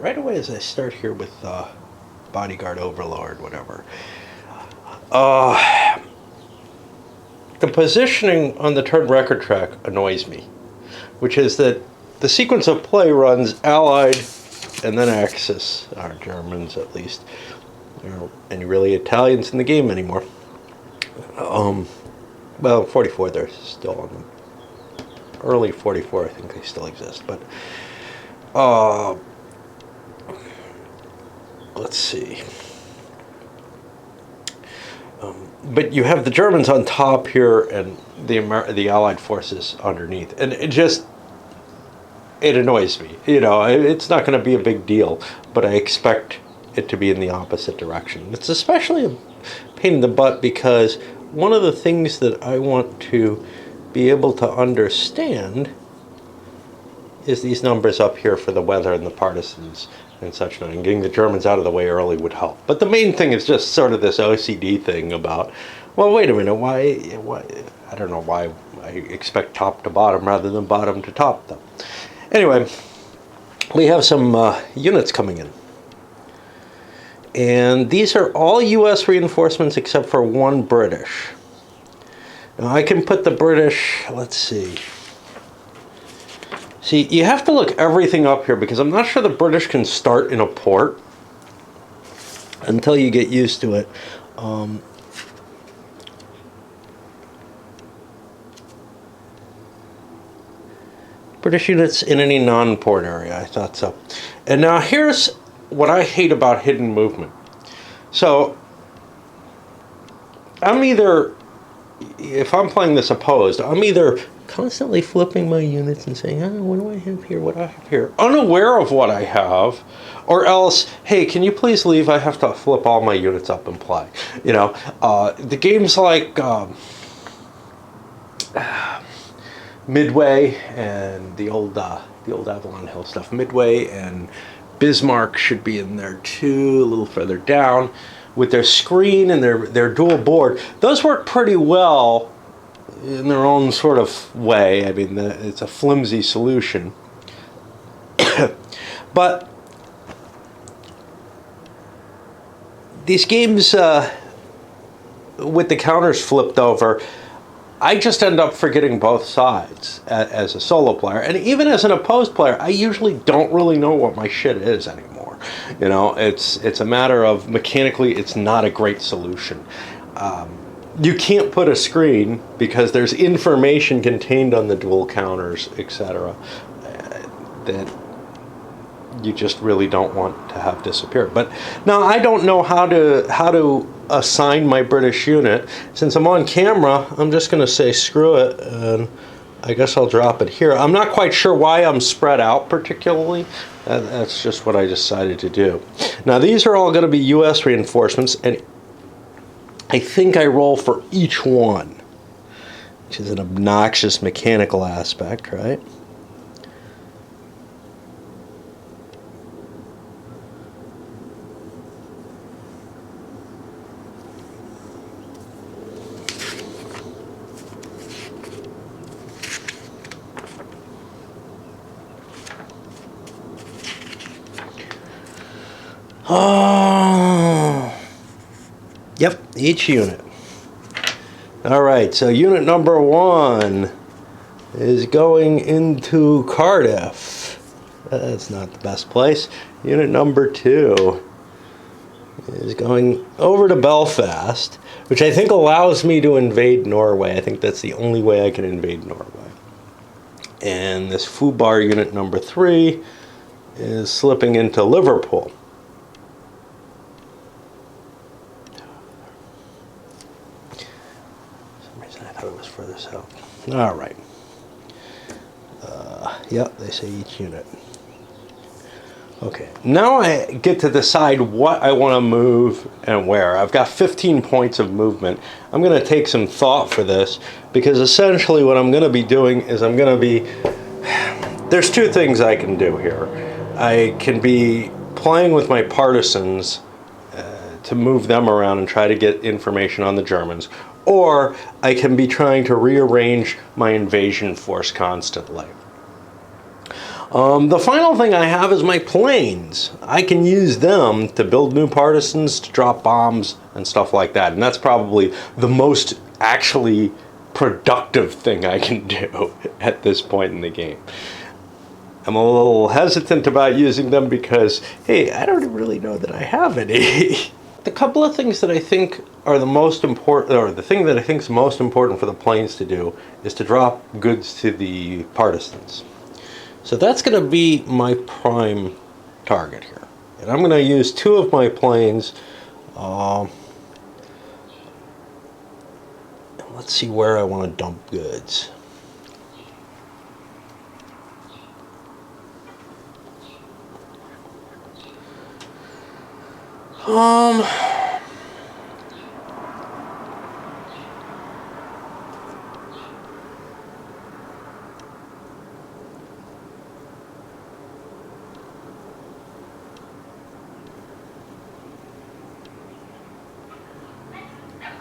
Right away as I start here with Bodyguard, Overlord, whatever. Uh, the positioning on the turn record track annoys me, which is that the sequence of play runs Allied and then Axis, or Germans at least. There aren't any really Italians in the game anymore. Well, 44 they're still on them. Early 44 I think they still exist, but let's see. But you have the Germans on top here and the Allied forces underneath, and it annoys me. You know, it's not going to be a big deal, but I expect it to be in the opposite direction. It's especially a pain in the butt because one of the things that I want to be able to understand is these numbers up here for the weather and the partisans and such, and getting the Germans out of the way early would help. But the main thing is just sort of this OCD thing about, well, wait a minute, why I don't know why I expect top to bottom rather than bottom to top, though. Anyway, we have some units coming in. And these are all U.S. reinforcements except for one British. Now I can put the British, let's see. See, you have to look everything up here because I'm not sure the British can start in a port until you get used to it. British units in any non-port area, I thought so. And now here's what I hate about hidden movement. So, I'm either, if I'm playing this opposed, I'm either constantly flipping my units and saying, oh, what do I have here, what do I have here, unaware of what I have, or else, hey, can you please leave, I have to flip all my units up and play. You know, the games like Midway and the old Avalon Hill stuff, Midway and Bismarck should be in there too, a little further down, with their screen and their dual board. Those work pretty well in their own sort of way. I mean, it's a flimsy solution. But these games with the counters flipped over, I just end up forgetting both sides as a solo player. And even as an opposed player, I usually don't really know what my shit is anymore. You know, it's a matter of mechanically, it's not a great solution. You can't put a screen because there's information contained on the dual counters, etc., that you just really don't want to have disappear. But now I don't know how to assign my British unit. Since I'm on camera, I'm just going to say screw it, and I guess I'll drop it here. I'm not quite sure why I'm spread out particularly. That's just what I decided to do. Now these are all going to be U.S. reinforcements, and I think I roll for each one, which is an obnoxious mechanical aspect, right? Oh, yep, each unit. All right, so unit number 1 is going into Cardiff. That's not the best place. Unit number 2 is going over to Belfast, which I think allows me to invade Norway. I think that's the only way I can invade Norway. And this FUBAR unit number 3 is slipping into Liverpool. I thought it was further south. All right. Yep, they say each unit. Okay, now I get to decide what I want to move and where. I've got 15 points of movement. I'm going to take some thought for this because essentially what I'm going to be doing is there's two things I can do here. I can be playing with my partisans to move them around and try to get information on the Germans, or I can be trying to rearrange my invasion force constantly. The final thing I have is my planes. I can use them to build new partisans, to drop bombs, and stuff like that. And that's probably the most actually productive thing I can do at this point in the game. I'm a little hesitant about using them because, hey, I don't really know that I have any. The couple of things that I think are the most important, or the thing that I think is most important for the planes to do, is to drop goods to the partisans. So that's going to be my prime target here. And I'm going to use 2 of my planes. Let's see where I want to dump goods.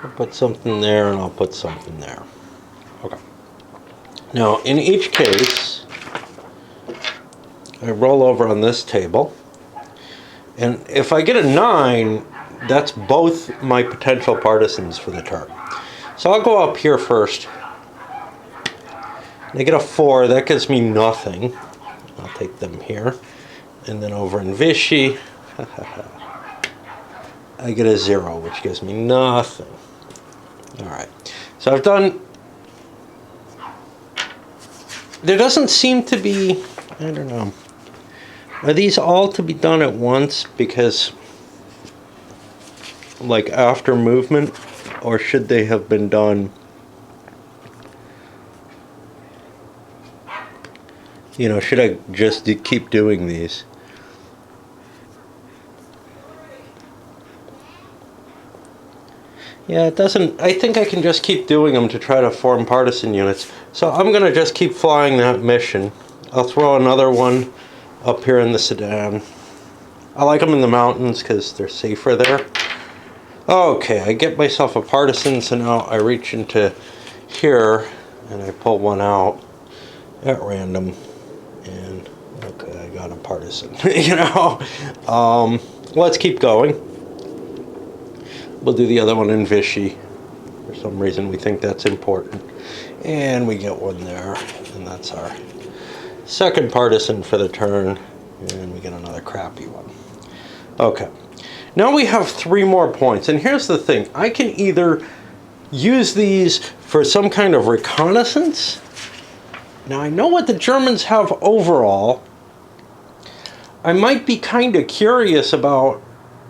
I'll put something there and I'll put something there. Okay. Now, in each case, I roll over on this table. And if I get a 9, that's both my potential partisans for the turn. So I'll go up here first. And I get a 4, that gives me nothing. I'll take them here. And then over in Vichy, I get a 0, which gives me nothing. Alright, so I've done... There doesn't seem to be... I don't know. Are these all to be done at once because, like, after movement, or should they have been done, you know, should I just keep doing these? Yeah, it doesn't, I think I can just keep doing them to try to form partisan units. So I'm going to just keep flying that mission. I'll throw another one up here in the Sudan. I like them in the mountains because they're safer there. Okay, I get myself a partisan, so now I reach into here and I pull one out at random, and okay, I got a partisan. You know, let's keep going. We'll do the other one in Vichy. For some reason we think that's important, and we get one there, and that's our second partisan for the turn, and we get another crappy one. Okay, now we have 3 more points, and here's the thing. I can either use these for some kind of reconnaissance. Now I know what the Germans have overall. I might be kind of curious about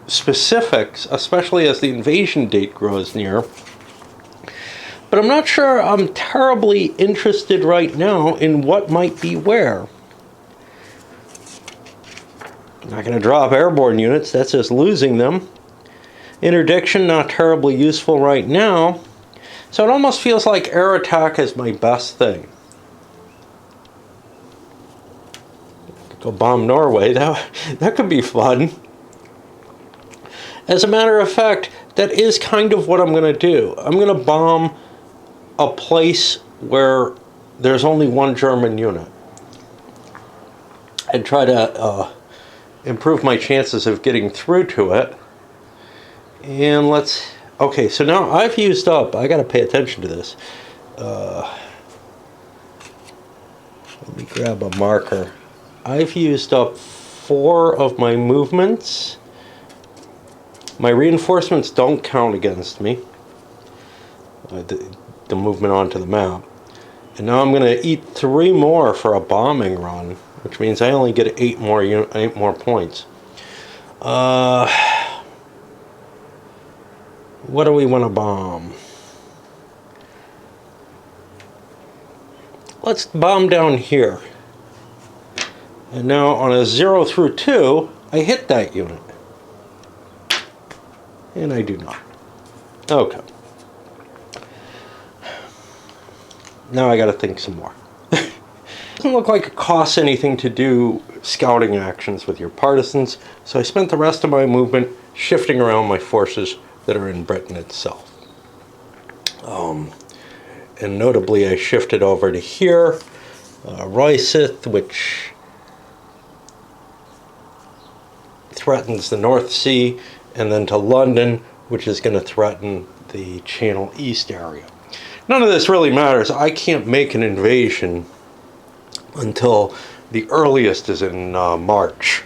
specifics, especially as the invasion date grows near. But I'm not sure I'm terribly interested right now in what might be where. I'm not going to drop airborne units, that's just losing them. Interdiction, not terribly useful right now. So it almost feels like air attack is my best thing. Go bomb Norway, that could be fun. As a matter of fact, that is kind of what I'm going to do. I'm going to bomb a place where there's only one German unit and try to improve my chances of getting through to it. And let's... Okay, so now I've used up... I got to pay attention to this. Let me grab a marker. I've used up 4 of my movements. My reinforcements don't count against me. The movement onto the map. And now I'm going to eat 3 more for a bombing run, which means I only get 8 more points. What do we want to bomb? Let's bomb down here. And now on a 0 through 2, I hit that unit. And I do not. Okay. Now I gotta think some more. Doesn't look like it costs anything to do scouting actions with your partisans, so I spent the rest of my movement shifting around my forces that are in Britain itself. And notably I shifted over to here, Royseth, which threatens the North Sea, and then to London, which is going to threaten the Channel East area. None of this really matters. I can't make an invasion until the earliest is in March.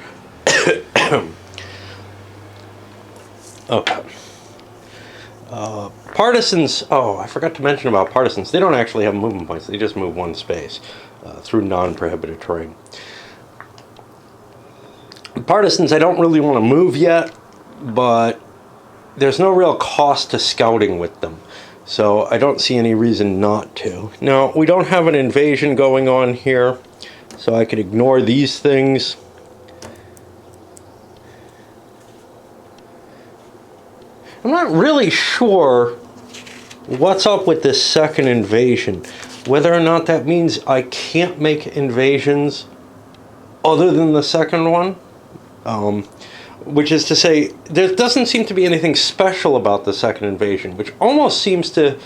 Okay. Partisans, oh, I forgot to mention about partisans. They don't actually have movement points. They just move one space through non-prohibited terrain. Partisans, I don't really want to move yet, but there's no real cost to scouting with them. So I don't see any reason not to. Now, we don't have an invasion going on here, so I could ignore these things. I'm not really sure what's up with this second invasion. Whether or not that means I can't make invasions other than the second one. Which is to say, there doesn't seem to be anything special about the second invasion, which almost seems to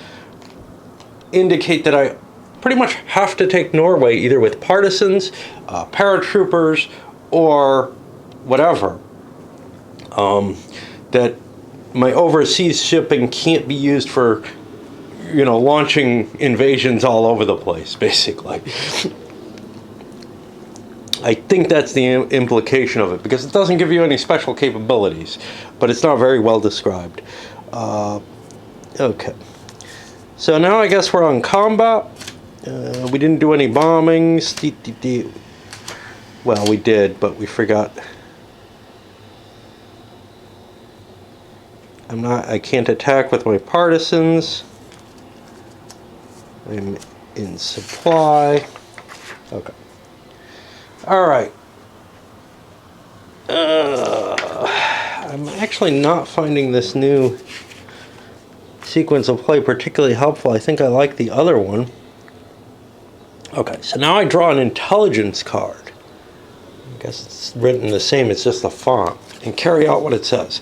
indicate that I pretty much have to take Norway either with partisans, paratroopers, or whatever. That my overseas shipping can't be used for, you know, launching invasions all over the place, basically. I think that's the implication of it, because it doesn't give you any special capabilities, but it's not very well described. Okay. So now I guess we're on combat. We didn't do any bombings. Well, we did, but we forgot. I can't attack with my partisans. I'm in supply. Okay. Alright. I'm actually not finding this new sequence of play particularly helpful. I think I like the other one. Okay, so now I draw an intelligence card. I guess it's written the same, it's just the font. And carry out what it says.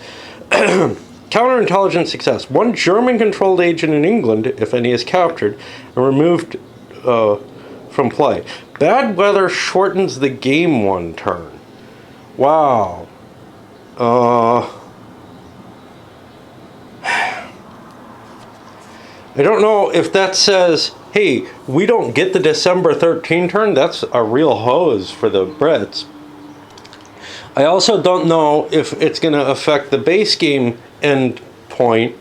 Counterintelligence success. One German-controlled agent in England, if any, is captured and removed from play. Bad weather shortens the game one turn. Wow. I don't know if that says, hey, we don't get the December 13 turn. That's a real hose for the Brits. I also don't know if it's going to affect the base game end point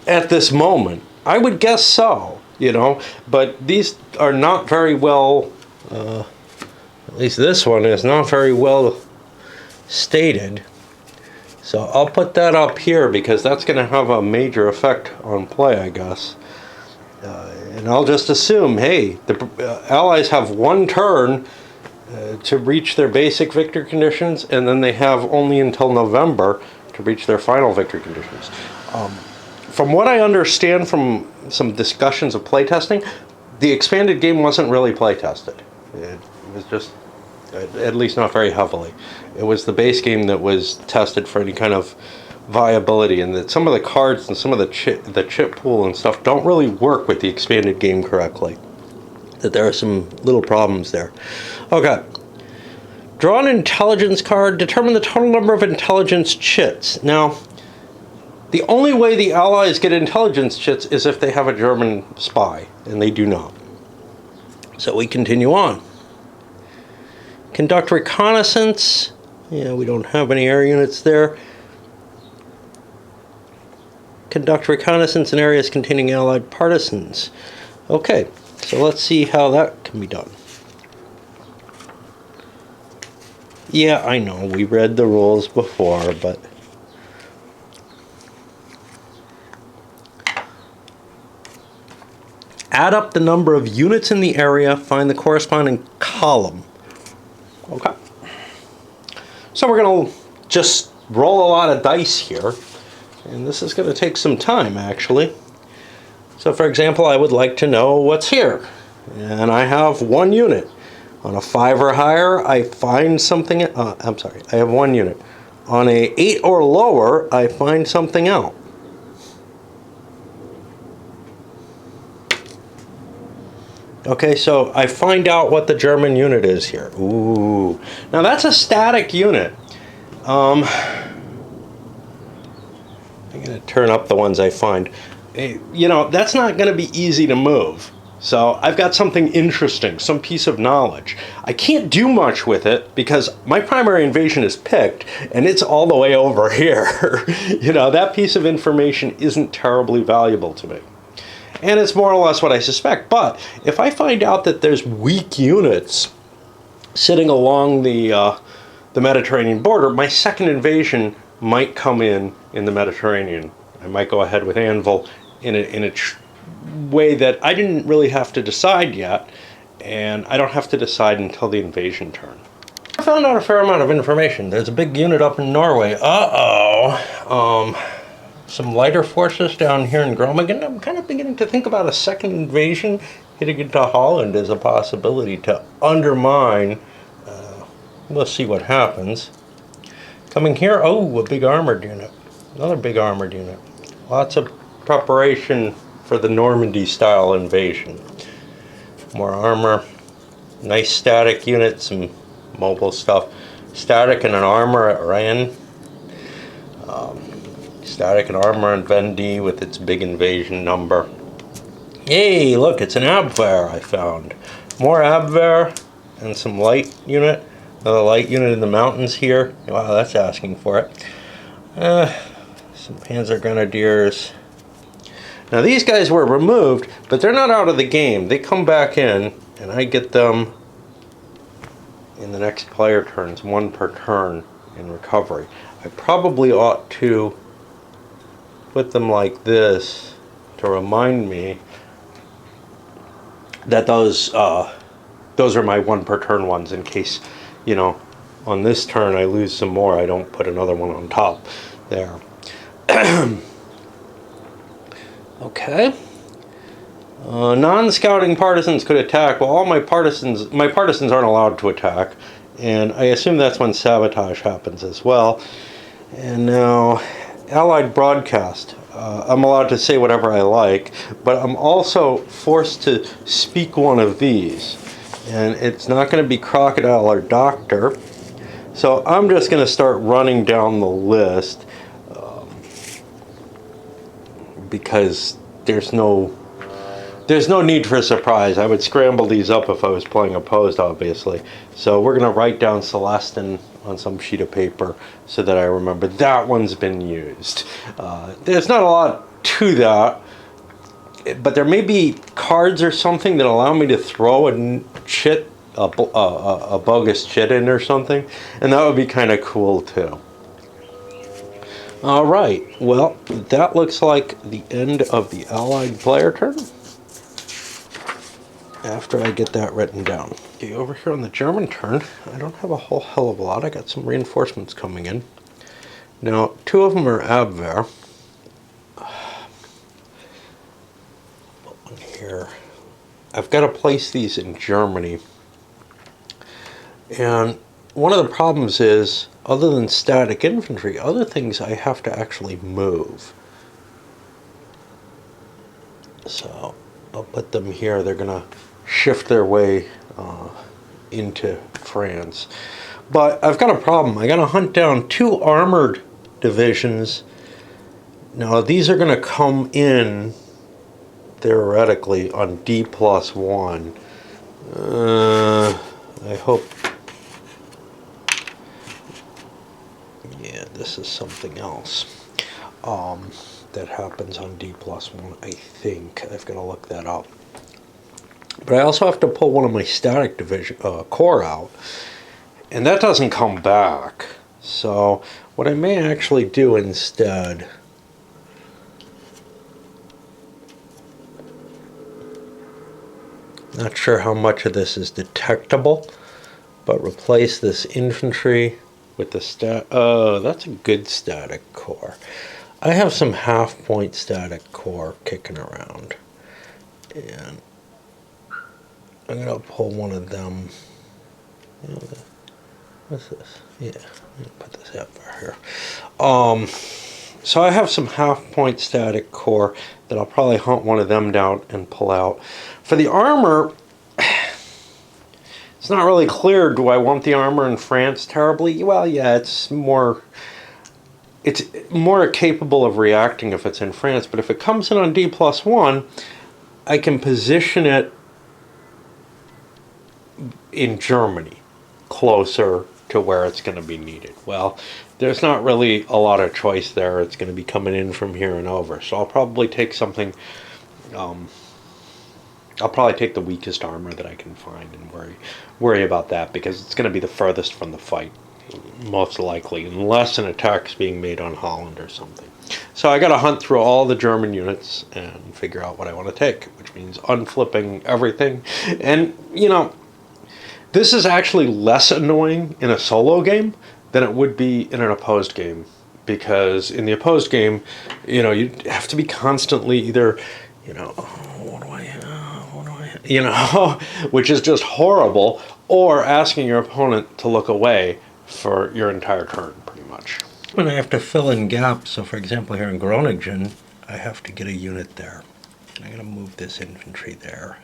at this moment. I would guess so, you know, but these are not very well, at least this one is not very well stated. So I'll put that up here because that's going to have a major effect on play, I guess. And I'll just assume, hey, the Allies have one turn to reach their basic victory conditions, and then they have only until November to reach their final victory conditions. From what I understand from some discussions of playtesting, the expanded game wasn't really playtested. It was just, at least not very heavily. It was the base game that was tested for any kind of viability, and that some of the cards and some of the chip pool and stuff don't really work with the expanded game correctly. That there are some little problems there. Okay. Draw an intelligence card. Determine the total number of intelligence chits. Now, the only way the Allies get intelligence chits is if they have a German spy, and they do not. So we continue on. Conduct reconnaissance. Yeah, we don't have any air units there. Conduct reconnaissance in areas containing Allied partisans. Okay, so let's see how that can be done. Yeah, I know, we read the rules before, but... Add up the number of units in the area, find the corresponding column. Okay. So we're going to just roll a lot of dice here, and this is going to take some time, actually. So, for example, I would like to know what's here, and I have one unit. On a 5 or higher, I find something, I'm sorry, I have one unit. On a 8 or lower, I find something out. Okay, so I find out what the German unit is here. Ooh. Now that's a static unit. I'm going to turn up the ones I find. You know, that's not going to be easy to move. So I've got something interesting, some piece of knowledge. I can't do much with it because my primary invasion is picked and it's all the way over here. You know, that piece of information isn't terribly valuable to me. And it's more or less what I suspect. But if I find out that there's weak units sitting along the Mediterranean border, my second invasion might come in the Mediterranean. I might go ahead with Anvil in a way that I didn't really have to decide yet, and I don't have to decide until the invasion turn. I found out a fair amount of information. There's a big unit up in Norway. Some lighter forces down here in Groningen. I'm kind of beginning to think about a second invasion hitting into Holland as a possibility to undermine. We'll see what happens. Coming here, oh, a big armored unit. Another big armored unit. Lots of preparation for the Normandy-style invasion. More armor. Nice static unit, some mobile stuff. Static and an armor at Rennes. Static and armor in Vendée with its big invasion number. Hey, look, it's an Abwehr I found. More Abwehr and some light unit. Another light unit in the mountains here. Wow, that's asking for it. Some Panzer Grenadiers. Now these guys were removed, but they're not out of the game. They come back in, and I get them in the next player turns, one per turn in recovery. I probably ought to put them like this to remind me that those are my one per turn ones in case, you know, on this turn I lose some more, I don't put another one on top there. Okay. Non-scouting partisans could attack. Well, all my partisans aren't allowed to attack, and I assume that's when sabotage happens as well. And now, Allied broadcast. I'm allowed to say whatever I like, but I'm also forced to speak one of these. And it's not going to be Crocodile or Doctor. So I'm just going to start running down the list because there's no need for a surprise. I would scramble these up if I was playing opposed, obviously. So we're going to write down Celestin on some sheet of paper so that I remember that one's been used. There's not a lot to that, but there may be cards or something that allow me to throw a bogus chit in or something, and that would be kind of cool too. Alright, well, that looks like the end of the Allied player turn. After I get that written down. Okay, over here on the German turn, I don't have a whole hell of a lot. I got some reinforcements coming in. Now, two of them are Abwehr. One here. I've got to place these in Germany. And one of the problems is, other than static infantry, other things I have to actually move. So I'll put them here. They're going to shift their way into France. But I've got a problem. I got to hunt down two armored divisions. Now these are going to come in theoretically on D+1. I hope. Yeah, this is something else that happens on D+1. I think I've got to look that up. But I also have to pull one of my static division core out, and that doesn't come back. So what I may actually do instead, not sure how much of this is detectable, but replace this infantry with the that's a good static core. I have some half-point static core kicking around, and I'm going to pull one of them. What's this? Yeah, I'm going to put this up here. So I have some half-point static core that I'll probably hunt one of them down and pull out. For the armor, It's not really clear, do I want the armor in France terribly? Well, yeah, it's more capable of reacting if it's in France, but if it comes in on D+1, I can position it in Germany, closer to where it's going to be needed. Well, there's not really a lot of choice there. It's going to be coming in from here and over. So I'll probably take something, I'll probably take the weakest armor that I can find and worry about that, because it's going to be the furthest from the fight, most likely, unless an attack's being made on Holland or something. So I got to hunt through all the German units and figure out what I want to take, which means unflipping everything. And, you know, this is actually less annoying in a solo game than it would be in an opposed game, because in the opposed game, you know, you have to be constantly either, you know, which is just horrible, or asking your opponent to look away for your entire turn, pretty much. When I have to fill in gaps, so for example here in Groningen, I have to get a unit there. I'm going to move this infantry there.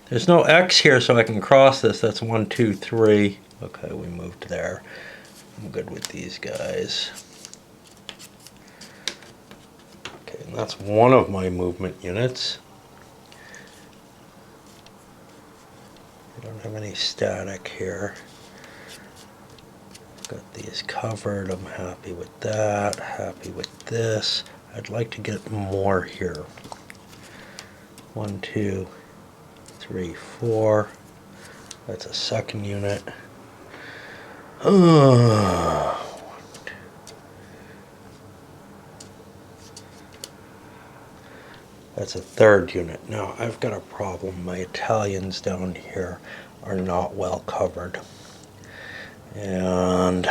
There's no X here, so I can cross this. That's 1, 2, 3. Okay, we moved there. I'm good with these guys. Okay, and that's one of my movement units. I don't have any static here. Got these covered. I'm happy with that. Happy with this. I'd like to get more here. 1, 2, 3, 4. That's a second unit. That's a third unit. Now I've got a problem. My Italians down here are not well covered. And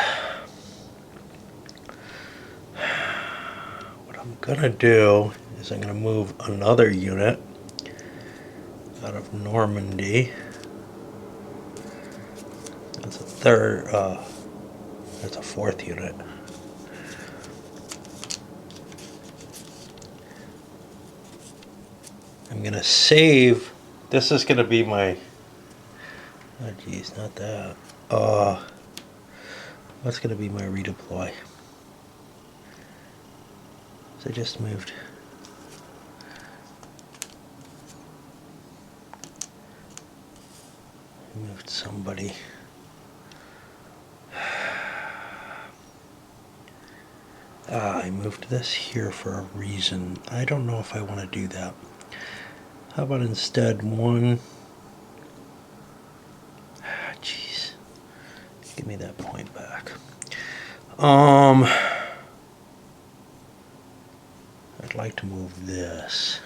what I'm gonna do is I'm gonna move another unit out of Normandy. That's a third, that's a fourth unit. I'm gonna save, this is gonna be my, oh geez, not that. What's gonna be my redeploy? So I just moved. Moved somebody. I moved this here for a reason. I don't know if I want to do that. How about instead one? Jeez. Give me that point back. I'd like to move this.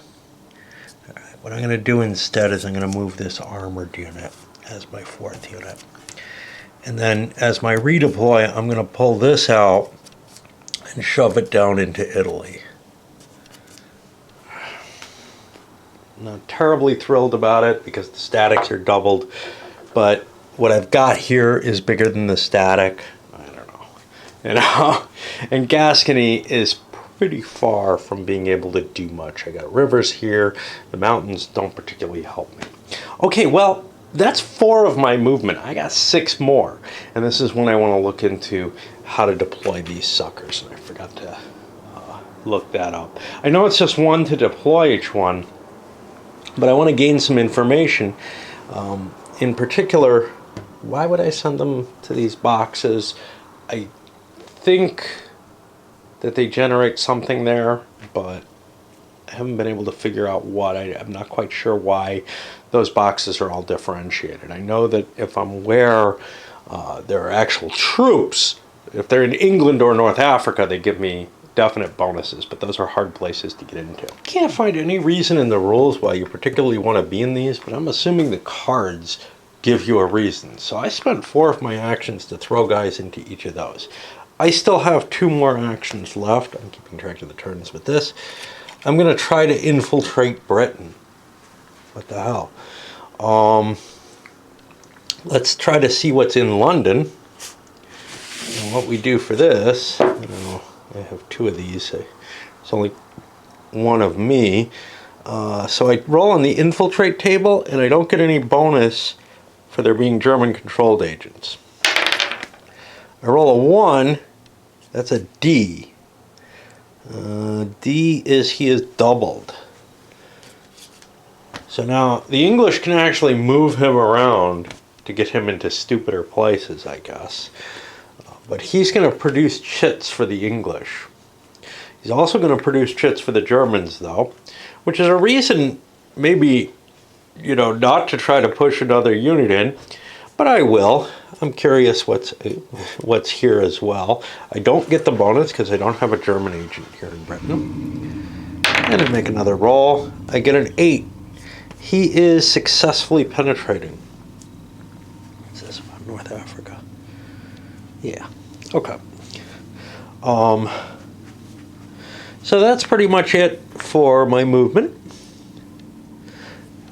All right, what I'm going to do instead is I'm going to move this armored unit as my fourth unit. And then as my redeploy, I'm going to pull this out and shove it down into Italy. I'm not terribly thrilled about it because the statics are doubled, but what I've got here is bigger than the static. I don't know. You know? And Gascony is pretty far from being able to do much. I got rivers here. The mountains don't particularly help me. Okay, well, that's 4 of my movement. I got 6 more. And this is when I want to look into how to deploy these suckers. And I forgot to look that up. I know it's just 1 to deploy each one, but I want to gain some information. In particular, why would I send them to these boxes? I think that they generate something there, but I haven't been able to figure out what. I'm not quite sure why those boxes are all differentiated. I know that if I'm where there are actual troops, if they're in England or North Africa, they give me definite bonuses, but those are hard places to get into. Can't find any reason in the rules why you particularly want to be in these, but I'm assuming the cards give you a reason. So I spent 4 of my actions to throw guys into each of those. I still have 2 more actions left. I'm keeping track of the turns with this. I'm going to try to infiltrate Britain. What the hell? Let's try to see what's in London. And what we do for this, you know, I have 2 of these. It's only 1 of me. So I roll on the infiltrate table, and I don't get any bonus for there being German-controlled agents. I roll a 1, that's a D. D is he is doubled. So now the English can actually move him around to get him into stupider places, I guess. But he's going to produce chits for the English. He's also going to produce chits for the Germans, though, which is a reason maybe, you know, not to try to push another unit in, but I will. I'm curious what's here as well. I don't get the bonus because I don't have a German agent here in Britain. And I make another roll. I get an 8. He is successfully penetrating. What's this about North Africa? Yeah. Okay. So that's pretty much it for my movement.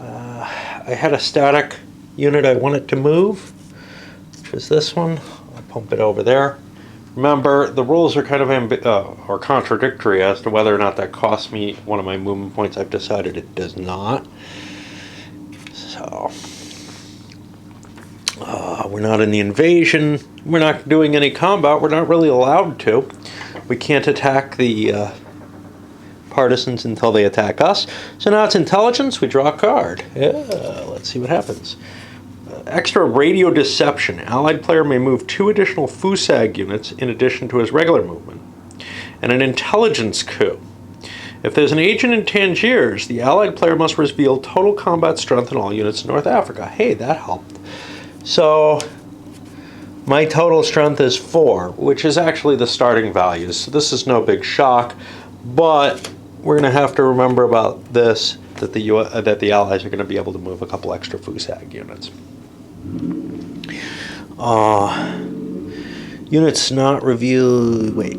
I had a static unit I wanted to move, which is this one. I'll pump it over there. Remember, the rules are kind of contradictory as to whether or not that costs me one of my movement points. I've decided it does not. So, we're not in the invasion. We're not doing any combat. We're not really allowed to. We can't attack the partisans until they attack us. So now it's intelligence. We draw a card. Yeah, let's see what happens. Extra radio deception. Allied player may move 2 additional FUSAG units in addition to his regular movement. And an intelligence coup. If there's an agent in Tangiers, the Allied player must reveal total combat strength in all units in North Africa. Hey, that helped. So my total strength is 4, which is actually the starting values. So this is no big shock, but we're going to have to remember about this, that the Allies are going to be able to move a couple extra FUSAG units. Units not reveal... Wait.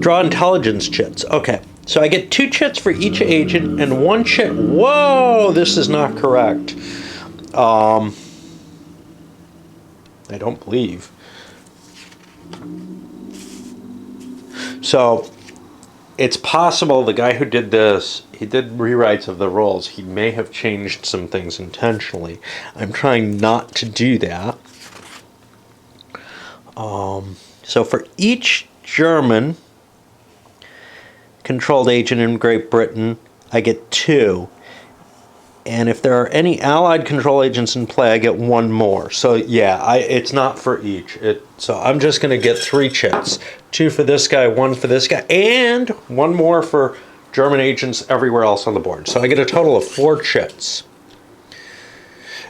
Draw intelligence chits. Okay. So I get 2 chits for each agent and 1 chit. Whoa! This is not correct. I don't believe. So it's possible the guy who did this, he did rewrites of the rules. He may have changed some things intentionally. I'm trying not to do that. So for each German controlled agent in Great Britain, I get 2. And if there are any Allied control agents in play, I get 1 more. So yeah, it's not for each. So I'm just going to get 3 chits. 2 for this guy, 1 for this guy, and 1 more for German agents everywhere else on the board. So I get a total of 4 chits.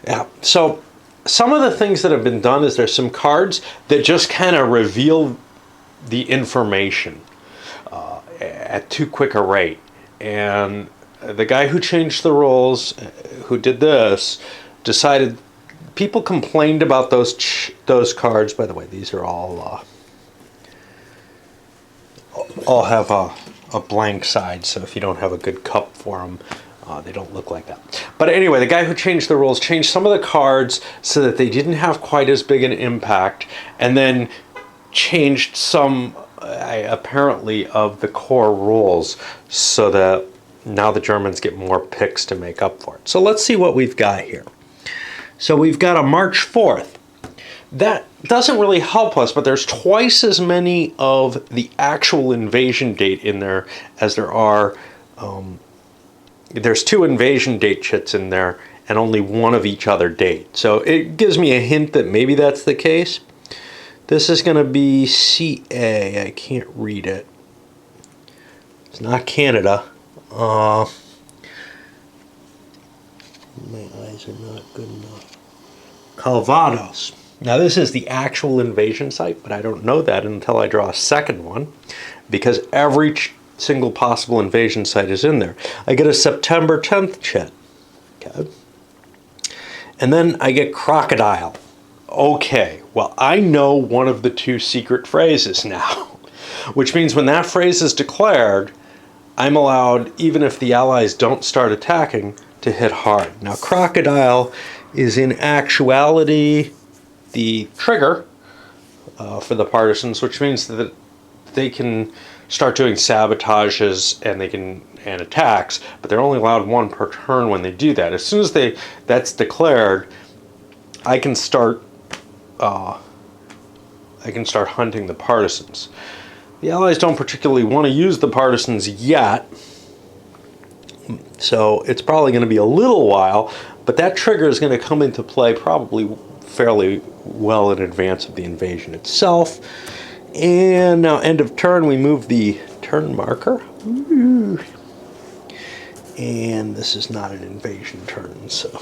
Yeah, so some of the things that have been done is there's some cards that just kind of reveal the information at too quick a rate. And the guy who changed the rules, who did this, decided... People complained about those cards. By the way, these are all have a blank side, so if you don't have a good cup for them, they don't look like that. But anyway, the guy who changed the rules changed some of the cards so that they didn't have quite as big an impact, and then changed some, apparently, of the core rules so that now the Germans get more picks to make up for it. So let's see what we've got here. So we've got a March 4th. That doesn't really help us, but there's twice as many of the actual invasion date in there as there are. There's 2 invasion date chits in there and only 1 of each other date. So it gives me a hint that maybe that's the case. This is going to be CA. I can't read it. It's not Canada. My eyes are not good enough. Calvados. Now this is the actual invasion site, but I don't know that until I draw a second one, because every single possible invasion site is in there. I get a September 10th chit. Okay. And then I get crocodile. Okay, well, I know one of the 2 secret phrases now, which means when that phrase is declared, I'm allowed, even if the Allies don't start attacking, to hit hard. Now, crocodile is in actuality the trigger for the partisans, which means that they can start doing sabotages and attacks, but they're only allowed 1 per turn when they do that. As soon as that's declared, I can start hunting the partisans. The Allies don't particularly want to use the partisans yet, so it's probably going to be a little while, but that trigger is going to come into play probably fairly well in advance of the invasion itself. And now end of turn, we move the turn marker. Ooh. And this is not an invasion turn, so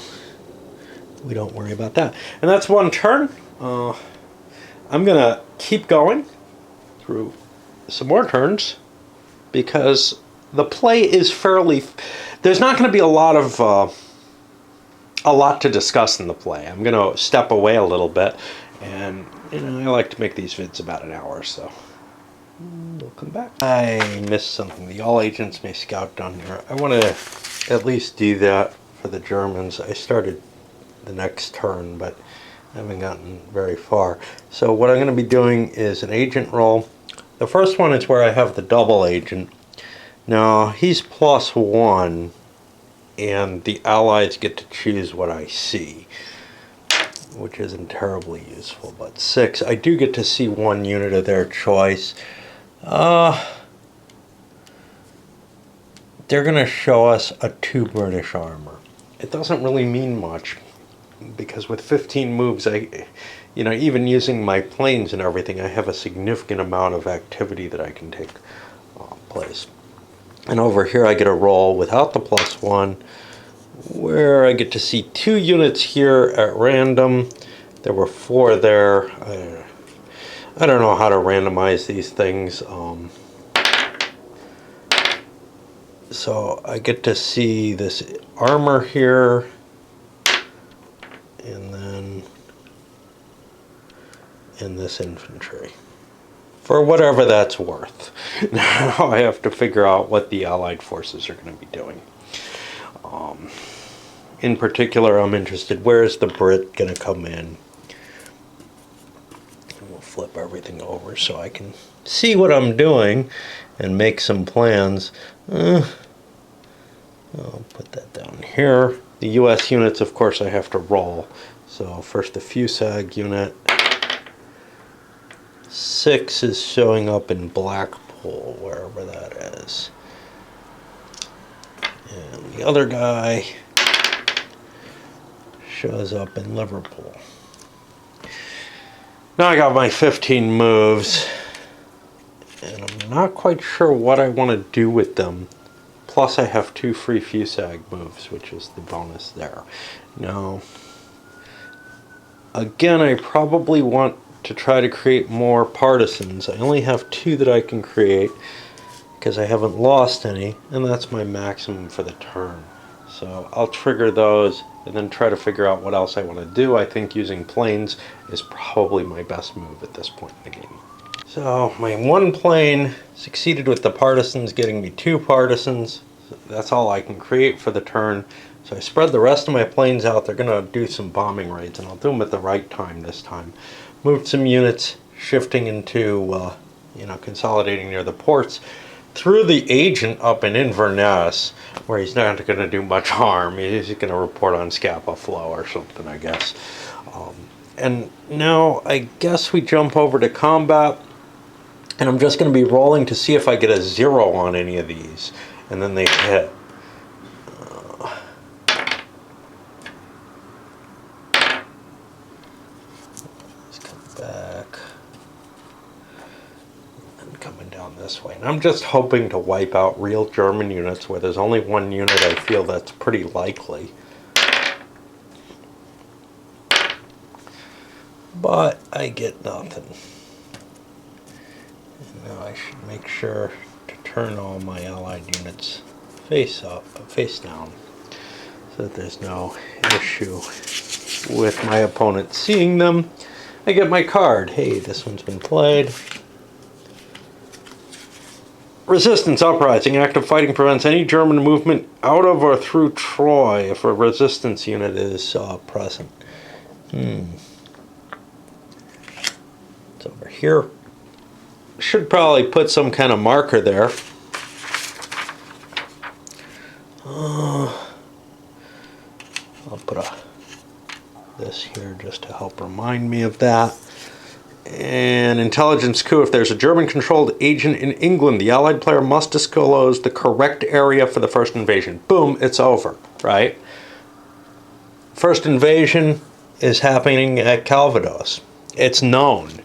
we don't worry about that. And that's one turn. I'm going to keep going through some more turns because the play is fairly... There's not going to be a lot to discuss in the play. I'm going to step away a little bit, and I like to make these vids about an hour, so we'll come back. I missed something. The all agents may scout down here. I want to at least do that for the Germans. I started the next turn, but I haven't gotten very far. So what I'm going to be doing is an agent roll. The first one is where I have the double agent. Now he's +1, and the Allies get to choose what I see, which isn't terribly useful. But 6, I do get to see one unit of their choice. They're going to show us a 2 British armor. It doesn't really mean much, because with 15 moves, even using my planes and everything, I have a significant amount of activity that I can take place. And over here I get a roll without the +1, where I get to see 2 units here at random. There were 4 there. I don't know how to randomize these things. So I get to see this armor here, and then in this infantry, for whatever that's worth. Now I have to figure out what the Allied forces are going to be doing. In particular, I'm interested, where is the Brit going to come in? And we'll flip everything over so I can see what I'm doing and make some plans. I'll put that down here. The US units, of course, I have to roll. So first the Fusag unit. 6 is showing up in Blackpool, wherever that is. And the other guy shows up in Liverpool. Now I got my 15 moves, and I'm not quite sure what I want to do with them. Plus I have 2 free Fusag moves, which is the bonus there. Now, again, I probably want to try to create more partisans. I only have 2 that I can create because I haven't lost any, and that's my maximum for the turn. So I'll trigger those and then try to figure out what else I want to do. I think using planes is probably my best move at this point in the game. So my 1 plane succeeded with the partisans, getting me 2 partisans. So that's all I can create for the turn. So I spread the rest of my planes out. They're going to do some bombing raids, and I'll do them at the right time this time. Moved some units, shifting into, consolidating near the ports. Threw the agent up in Inverness, where he's not going to do much harm. He's going to report on Scapa Flow or something, I guess. And now I guess we jump over to combat, and I'm just going to be rolling to see if I get a 0 on any of these, and then they hit. Let's come back. Coming down this way, and I'm just hoping to wipe out real German units where there's only 1 unit I feel that's pretty likely. But I get nothing. And now I should make sure to turn all my Allied units face down, so that there's no issue with my opponent seeing them. I get my card. Hey, this one's been played. Resistance Uprising. Active fighting prevents any German movement out of or through Troy if a resistance unit is present. It's over here. Should probably put some kind of marker there. I'll put this here just to help remind me of that. An intelligence coup. If there's a German-controlled agent in England, the Allied player must disclose the correct area for the first invasion. Boom, it's over, right? First invasion is happening at Calvados. It's known.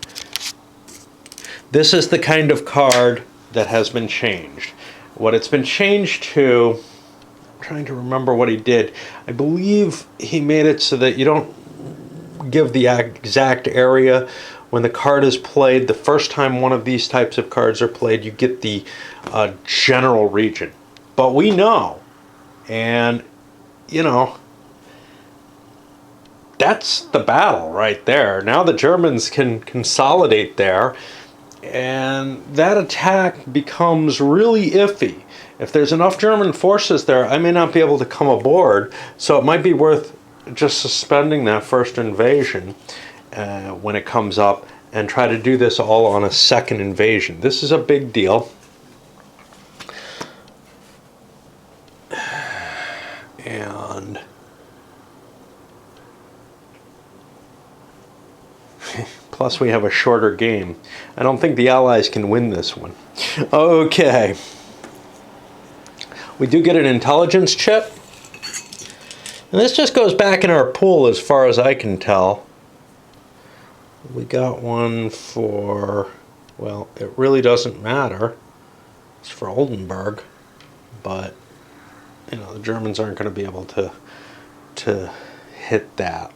This is the kind of card that has been changed. What it's been changed to, I'm trying to remember what he did. I believe he made it so that you don't give the exact area. When the card is played, the first time one of these types of cards are played, you get the general region. But we know, and you know, that's the battle right there. Now the Germans can consolidate there, and that attack becomes really iffy. If there's enough German forces there, I may not be able to come aboard, so it might be worth just suspending that first invasion when it comes up, and try to do this all on a second invasion. This is a big deal. And plus we have a shorter game. I don't think the Allies can win this one. Okay. We do get an intelligence chip. And this just goes back in our pool as far as I can tell. We got one for, well, it really doesn't matter. It's for Oldenburg, but you know the Germans aren't going to be able to hit that.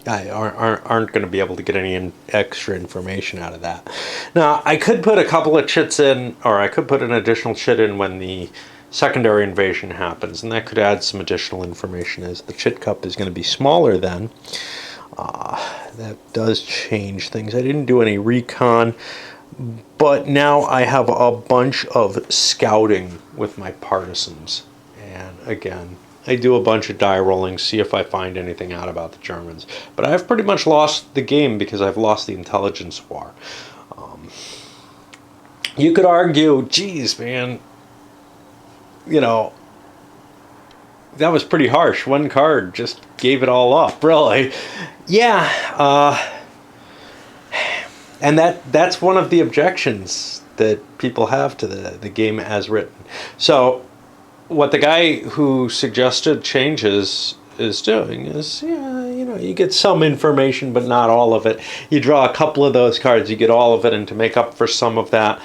Aren't going to be able to get any extra information out of that. Now I could put a couple of chits in, or I could put an additional chit in when the secondary invasion happens, and that could add some additional information as the chit cup is going to be smaller then. That does change things. I didn't do any recon, but now I have a bunch of scouting with my partisans. And again, I do a bunch of die rolling, see if I find anything out about the Germans. But I've pretty much lost the game because I've lost the intelligence war. You could argue, geez, man, you know, that was pretty harsh. One card just gave it all up, really. Yeah, and that's one of the objections that people have to the game as written. So what the guy who suggested changes is doing is, yeah, you know, you get some information, but not all of it. You draw a couple of those cards, you get all of it, and to make up for some of that,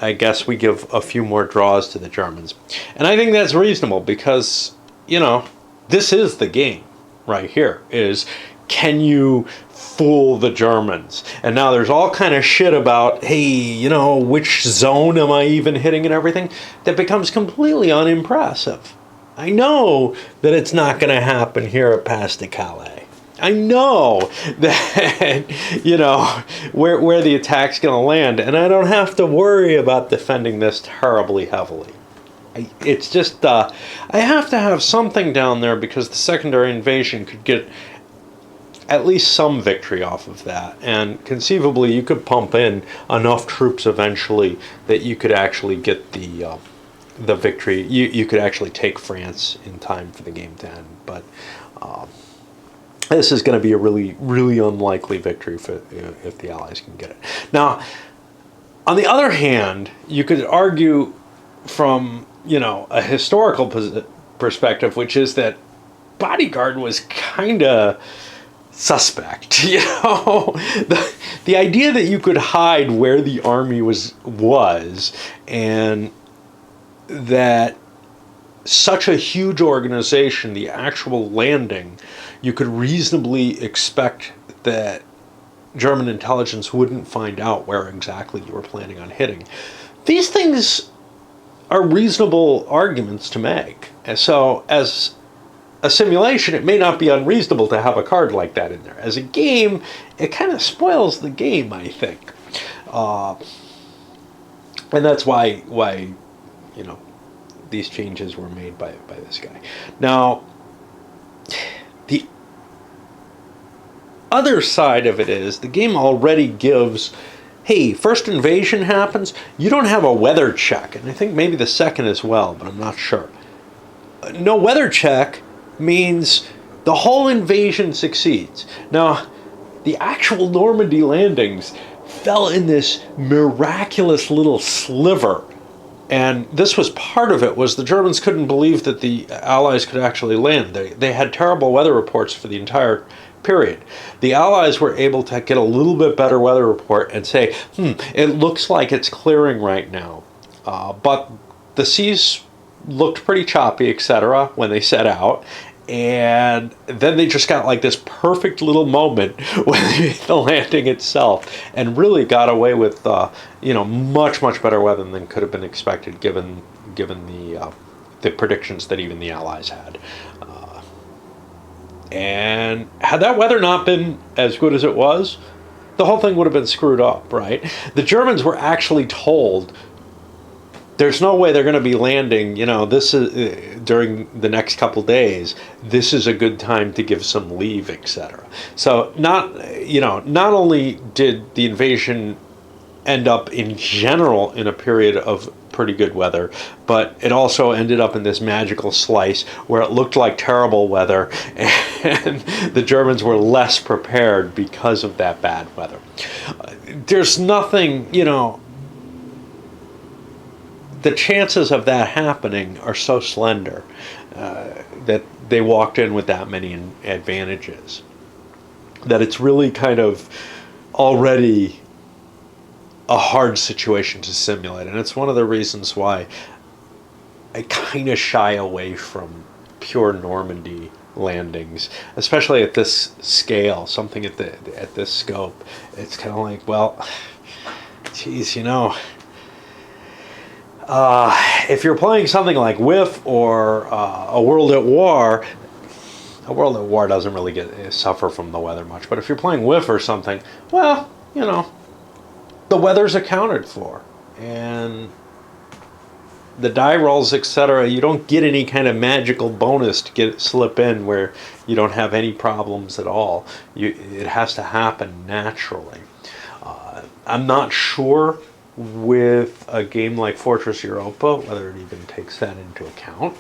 I guess we give a few more draws to the Germans. And I think that's reasonable because, you know, this is the game right here, is can you fool the Germans? And now there's all kind of shit about, hey, you know, which zone am I even hitting and everything, that becomes completely unimpressive. I know that it's not going to happen here at Pas de Calais. I know that, you know, where the attack's going to land, and I don't have to worry about defending this terribly heavily. It's just, I have to have something down there because the secondary invasion could get at least some victory off of that. And conceivably, you could pump in enough troops eventually that you could actually get the victory. You could actually take France in time for the game to end. But this is going to be a really, really unlikely victory if the Allies can get it. Now, on the other hand, you could argue from, you know, a historical perspective, which is that Bodyguard was kind of suspect. You know, the idea that you could hide where the army was and that such a huge organization, the actual landing, you could reasonably expect that German intelligence wouldn't find out where exactly you were planning on hitting. These things are reasonable arguments to make. And so as a simulation, it may not be unreasonable to have a card like that in there. As a game, it kind of spoils the game, I think. And that's why you know, these changes were made by this guy. Now, the other side of it is the game already gives, hey, first invasion happens, you don't have a weather check. And I think maybe the second as well, but I'm not sure. No weather check means The whole invasion succeeds. Now, the actual Normandy landings fell in this miraculous little sliver. And this was part of it, was the Germans couldn't believe that the Allies could actually land. They had terrible weather reports for the entire period. The Allies were able to get a little bit better weather report and say, it looks like it's clearing right now. But the seas looked pretty choppy, etc., when they set out. And then they just got like this perfect little moment with the landing itself, and really got away with much better weather than could have been expected given the predictions that even the Allies had. And had that weather not been as good as it was, the whole thing would have been screwed up, right? The Germans were actually told, there's no way they're going to be landing, this is during the next couple days. This is a good time to give some leave, etc. So not only did the invasion end up in general in a period of pretty good weather, but it also ended up in this magical slice where it looked like terrible weather, and the Germans were less prepared because of that bad weather. There's nothing, the chances of that happening are so slender that they walked in with that many advantages, that it's really kind of already a hard situation to simulate. And it's one of the reasons why I kind of shy away from pure Normandy landings, especially at this scale, something at this scope. It's kind of like, well, geez, if you're playing something like Whiff or A World at War, A World at War doesn't really suffer from the weather much. But if you're playing Whiff or something, well, the weather's accounted for, and the die rolls, etc. You don't get any kind of magical bonus to slip in where you don't have any problems at all. It has to happen naturally. I'm not sure with a game like Fortress Europa whether it even takes that into account.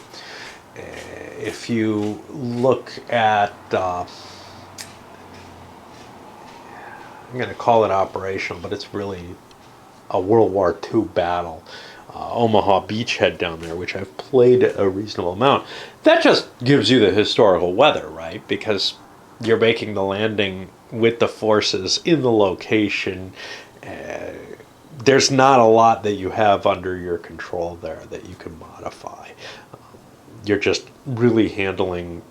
If you look at I'm going to call it operational, but it's really a World War II battle. Omaha Beachhead down there, which I've played a reasonable amount. That just gives you the historical weather, right? Because you're making the landing with the forces in the location. There's not a lot that you have under your control there that you can modify. You're just really handling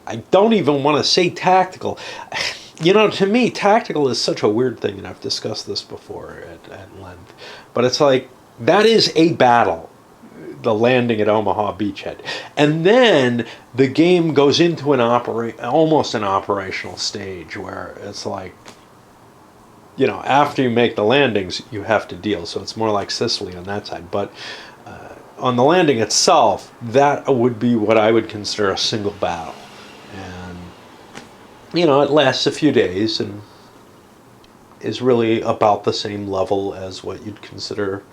I don't even want to say tactical. To me, tactical is such a weird thing, and I've discussed this before at length. But it's like, that is a battle, the landing at Omaha Beachhead. And then the game goes into almost an operational stage where it's like, after you make the landings, you have to deal. So it's more like Sicily on that side. But on the landing itself, that would be what I would consider a single battle. And it lasts a few days and is really about the same level as what you'd consider,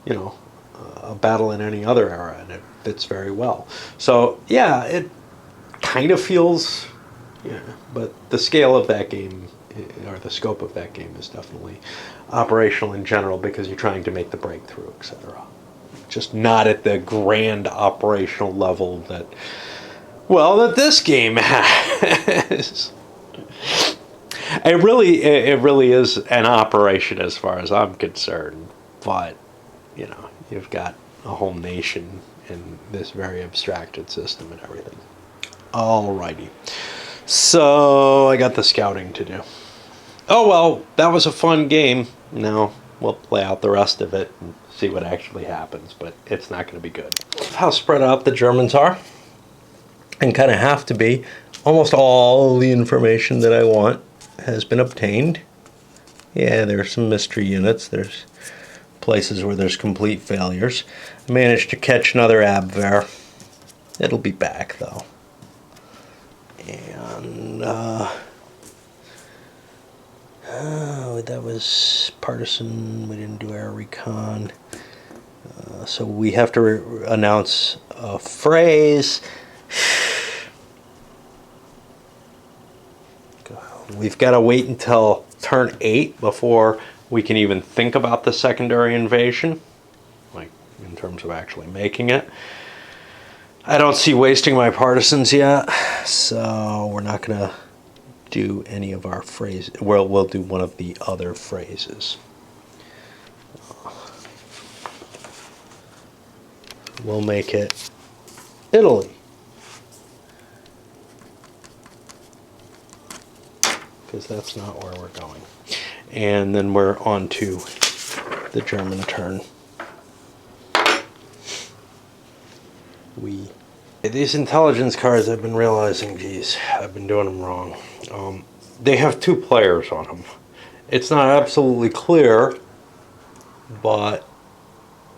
a battle in any other era, and it fits very well. So, yeah, it kind of feels, but the scale of that game, or the scope of that game, is definitely operational in general because you're trying to make the breakthrough, etc. Just not at the grand operational level that this game has. It really is an operation as far as I'm concerned, but you've got a whole nation in this very abstracted system and everything. Alrighty, so I got the scouting to do. Oh well, that was a fun game. Now we'll play out the rest of it and see what actually happens, but it's not going to be good. How spread out the Germans are, and kind of have to be. Almost all the information that I want has been obtained. Yeah, there are some mystery units. There's places where there's complete failures. I managed to catch another Abwehr. It'll be back though. And that was partisan. We didn't do air recon. So we have to announce a phrase. We've got to wait until turn 8 before we can even think about the secondary invasion, like in terms of actually making it. I don't see wasting my partisans yet, so we're not going to do any of our phrases. Well, we'll do one of the other phrases. We'll make it Italy. Because that's not where we're going. And then we're on to the German turn. These intelligence cards, I've been realizing, geez, I've been doing them wrong. They have 2 players on them. It's not absolutely clear, but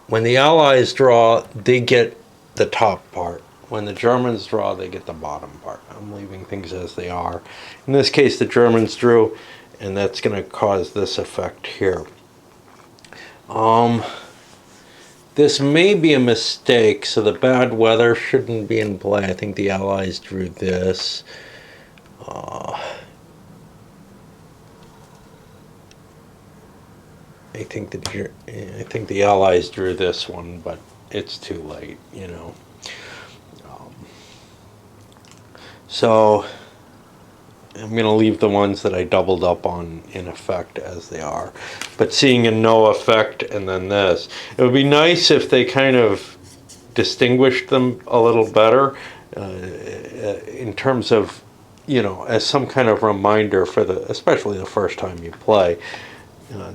when the Allies draw, they get the top part. When the Germans draw, they get the bottom part. I'm leaving things as they are. In this case, the Germans drew, and that's going to cause this effect here. This may be a mistake, so the bad weather shouldn't be in play. I think the Allies drew this. I think the Allies drew this one, but it's too late, you know. So I'm going to leave the ones that I doubled up on in effect as they are. But seeing a no effect and then this, it would be nice if they kind of distinguished them a little better in terms of, you know, as some kind of reminder for especially the first time you play,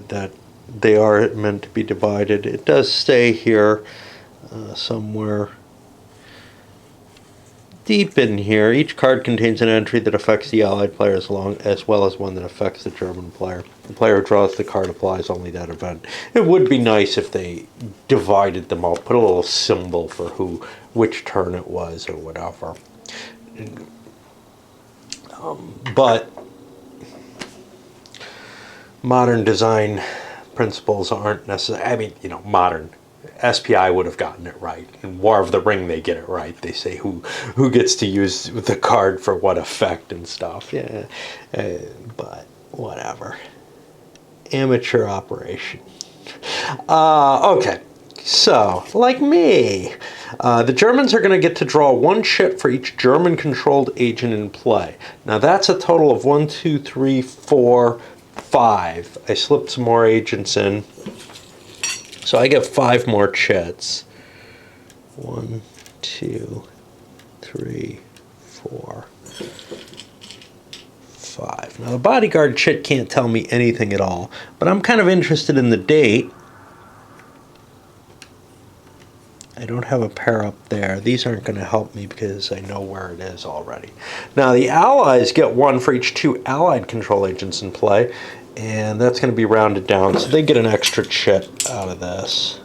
that they are meant to be divided. It does stay here somewhere deep in here. Each card contains an entry that affects the Allied player as well as one that affects the German player. The player who draws the card applies only that event. It would be nice if they divided them out, put a little symbol for which turn it was or whatever. But modern design principles aren't necessary. I mean, you know, modern. SPI would have gotten it right. In War of the Ring, they get it right. They say who gets to use the card for what effect and stuff. Yeah, but whatever. Amateur operation. Okay, so like me, the Germans are going to get to draw 1 chit for each German-controlled agent in play. Now that's a total of 1, 2, 3, 4, 5. I slipped some more agents in. So I get 5 more chits. 1, 2, 3, 4, 5. Now the Bodyguard chit can't tell me anything at all, but I'm kind of interested in the date. I don't have a pair up there. These aren't going to help me because I know where it is already. Now the Allies get 1 for each 2 Allied control agents in play. And that's going to be rounded down, so they get an extra chit out of this.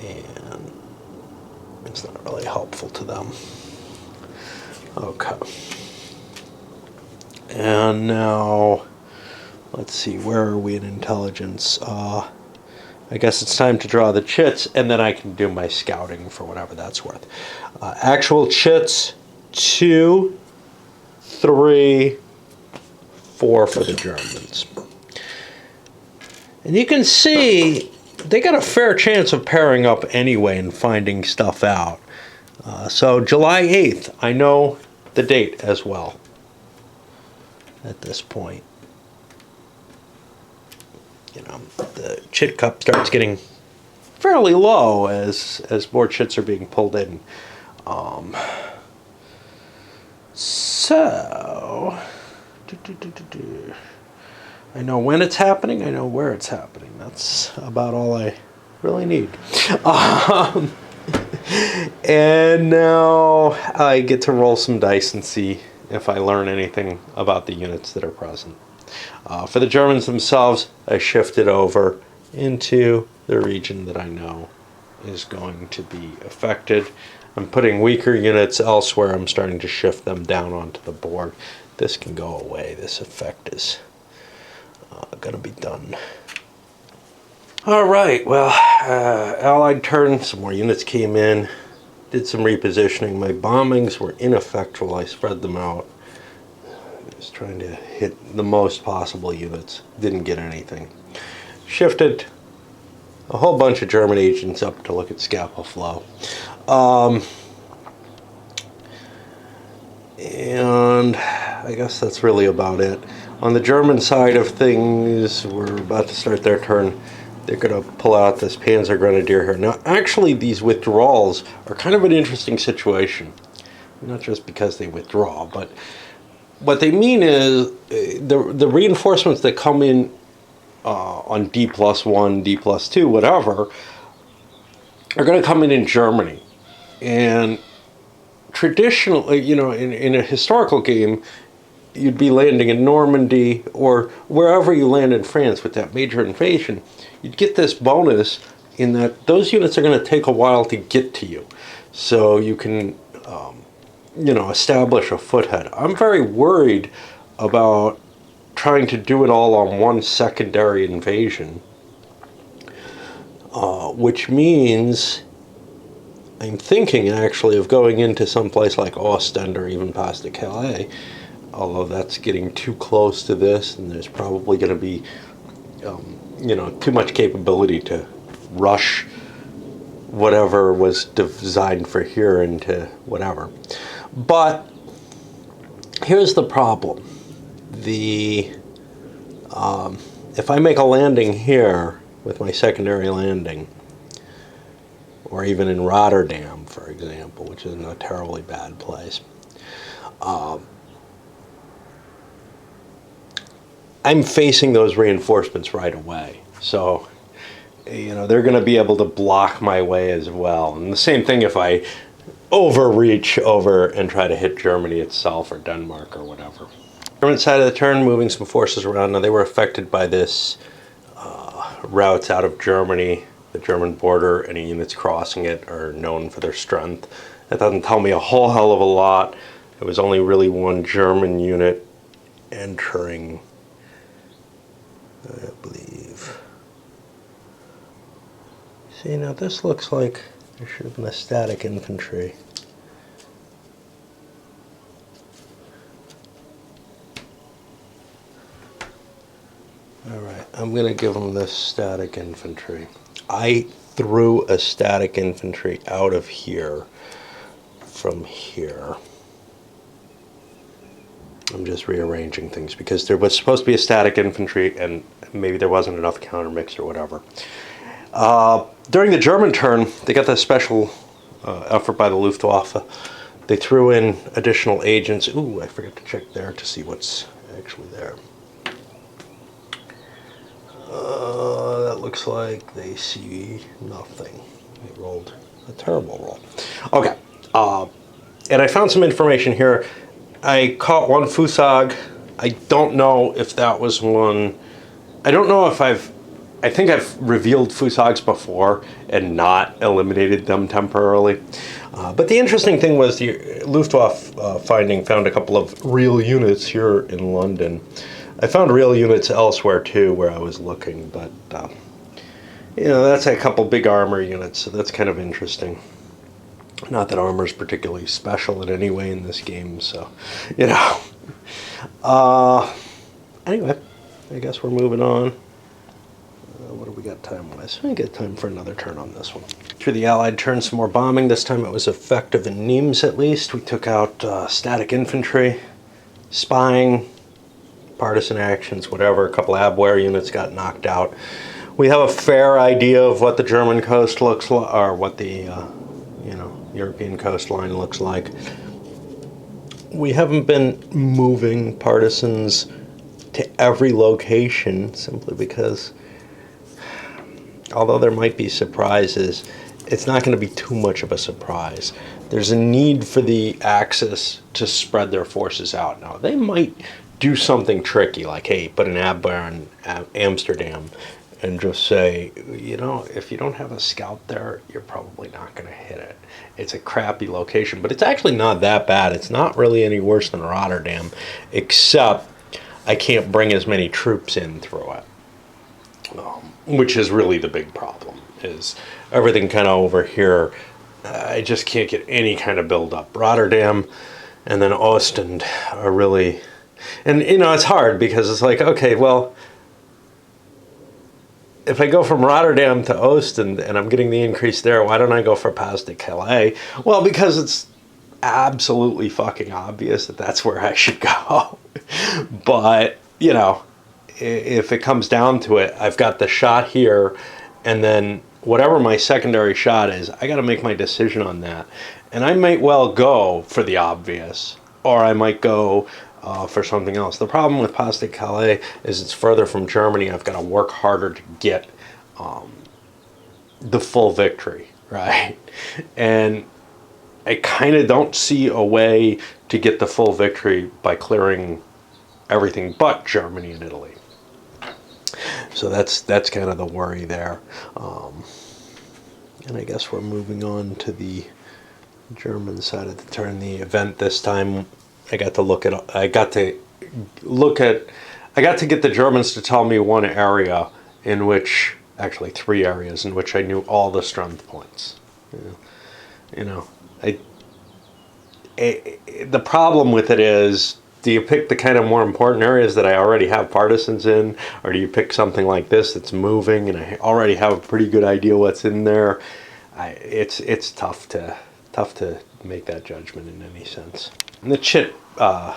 And it's not really helpful to them. Okay. And now, let's see, where are we in intelligence? I guess it's time to draw the chits, and then I can do my scouting for whatever that's worth. Actual chits, 2, 3, 4 for the Germans. And you can see they got a fair chance of pairing up anyway and finding stuff out. So July 8th, I know the date as well at this point. You know, the chit cup starts getting fairly low as more chits are being pulled in. So I know when it's happening, I know where it's happening. That's about all I really need. And now I get to roll some dice and see if I learn anything about the units that are present. For the Germans themselves, I shifted over into the region that I know is going to be affected. I'm putting weaker units elsewhere. I'm starting to shift them down onto the board. This can go away. This effect is going to be done. All right, well, Allied turn, some more units came in, did some repositioning. My bombings were ineffectual. I spread them out. Just trying to hit the most possible units. Didn't get anything. Shifted a whole bunch of German agents up to look at scalpel flow. And I guess that's really about it. On the German side of things, we're about to start their turn. They're going to pull out this Panzer Grenadier here. Now, actually, these withdrawals are kind of an interesting situation. Not just because they withdraw, but what they mean is the reinforcements that come in on D+1, D+2, whatever, are going to come in Germany. And traditionally, you know, in a historical game, you'd be landing in Normandy or wherever you land in France with that major invasion. You'd get this bonus in that those units are going to take a while to get to you. So you can, you know, establish a foothead. I'm very worried about trying to do it all on one secondary invasion, which means I'm thinking actually of going into some place like Ostend or even past Calais, although that's getting too close to this, and there's probably going to be, you know, too much capability to rush whatever was designed for here into whatever. But here's the problem. If I make a landing here with my secondary landing, or even in Rotterdam, for example, which is a terribly bad place, I'm facing those reinforcements right away. So, you know, they're going to be able to block my way as well. And the same thing if I overreach over and try to hit Germany itself or Denmark or whatever. German side of the turn, moving some forces around. Now, they were affected by this routes out of Germany. The German border, any units crossing it are known for their strength. That doesn't tell me a whole hell of a lot. It was only really one German unit entering, I believe. See, now this looks like there should have been a static infantry. Alright, I'm going to give them this static infantry. I threw a static infantry out of here from here. I'm just rearranging things because there was supposed to be a static infantry and maybe there wasn't enough counter mix or whatever. During the German turn, they got this special effort by the Luftwaffe. They threw in additional agents. Ooh, I forgot to check there to see what's actually there. That looks like they see nothing. They rolled a terrible roll. Okay, and I found some information here. I caught one Fusag. I don't know if that was one. I don't know if I think I've revealed Fusags before and not eliminated them temporarily. But the interesting thing was the Luftwaffe found a couple of real units here in London. I found real units elsewhere too where I was looking, but you know, that's a couple big armor units, so that's kind of interesting. Not that armor is particularly special in any way in this game, so, you know. Anyway, I guess we're moving on. What do we got time-wise? I get time for another turn on this one. Through the Allied turn, some more bombing. This time it was effective in Nimes, at least. We took out static infantry, spying, partisan actions, whatever. A couple of Abwehr units got knocked out. We have a fair idea of what the German coast looks like, or what the you know, European coastline looks like. We haven't been moving partisans to every location simply because, although there might be surprises, it's not going to be too much of a surprise. There's a need for the Axis to spread their forces out. Now, they might do something tricky, like, hey, put an Abwehr in Amsterdam and just say, you know, if you don't have a scout there, you're probably not going to hit it. It's a crappy location, but it's actually not that bad. It's not really any worse than Rotterdam, except I can't bring as many troops in through it, which is really the big problem, is everything kind of over here. I just can't get any kind of build up. Rotterdam and then Ostend are really, And, you know, it's hard because it's like, okay, well, if I go from Rotterdam to Ostend and I'm getting the increase there, why don't I go for Pas de Calais? Well, because it's absolutely fucking obvious that that's where I should go. But, you know, if it comes down to it, I've got the shot here, and then whatever my secondary shot is, I got to make my decision on that. And I might well go for the obvious, or I might go for something else. The problem with Pas de Calais is it's further from Germany. I've got to work harder to get the full victory, right? And I kind of don't see a way to get the full victory by clearing everything but Germany and Italy. So that's kind of the worry there. And I guess we're moving on to the German side of the turn. The event this time, I got to get the Germans to tell me one area in which, actually 3 areas in which I knew all the strength points. You know, the problem with it is, do you pick the kind of more important areas that I already have partisans in, or do you pick something like this that's moving and I already have a pretty good idea what's in there? It's tough to make that judgment in any sense. And the chit, the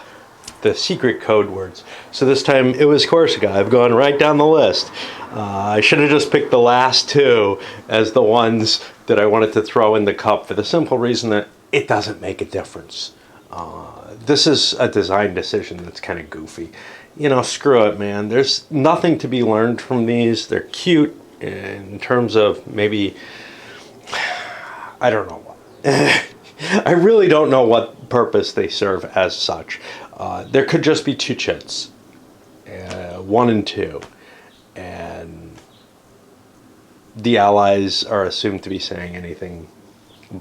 secret code words. So this time it was Corsica. I've gone right down the list. I should have just picked the last 2 as the ones that I wanted to throw in the cup, for the simple reason that it doesn't make a difference. This is a design decision that's kind of goofy. You know, screw it, man. There's nothing to be learned from these. They're cute in terms of maybe, I don't know what. I really don't know what purpose they serve as such. There could just be 2 chits, 1 and 2, and the allies are assumed to be saying anything